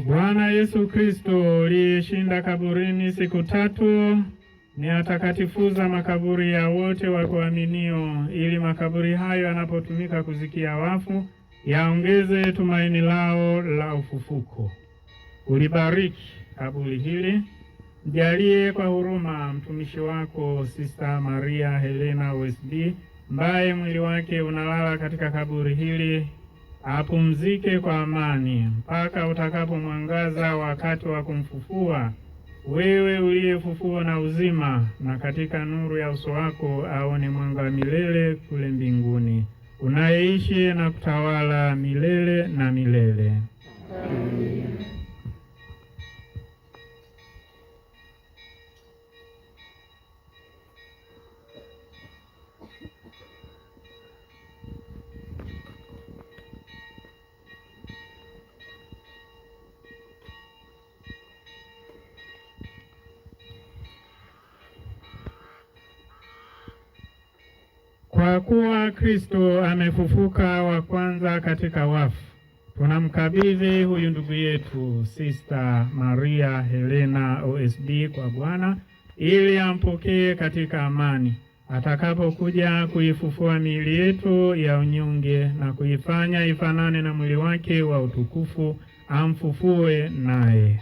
Bwana Yesu Kristo uliyeshinda kaburini siku 3 ni atakatifuza makaburi ya wote wa kuaminio, ili makaburi hayo yanapotumika kuzikia wafu yaongeze tumaini lao la ufufuko. Ulibariki kaburi hili, jalie kwa huruma mtumishi wako Sister Maria Helena OSD, ambaye mwili wake unalala katika kaburi hili, apumzike kwa amani mpaka utakapomwangaza wakati wa kumfufua, wewe uliyefufua na uzima, na katika nuru ya uso wako aone mwanga wa milele kule mbinguni, unayeishi na kutawala milele na milele. Amen. Kwa kuwa Kristo amefufuka wa kwanza katika wafu, tunamkabidhi huyu ndugu yetu Sister Maria Helena OSD kwa Bwana, ili ampokee katika amani atakapokuja kuifufua miili yetu ya unyonge na kuifanya ifanane na mwili wake wa utukufu, amfufue naye.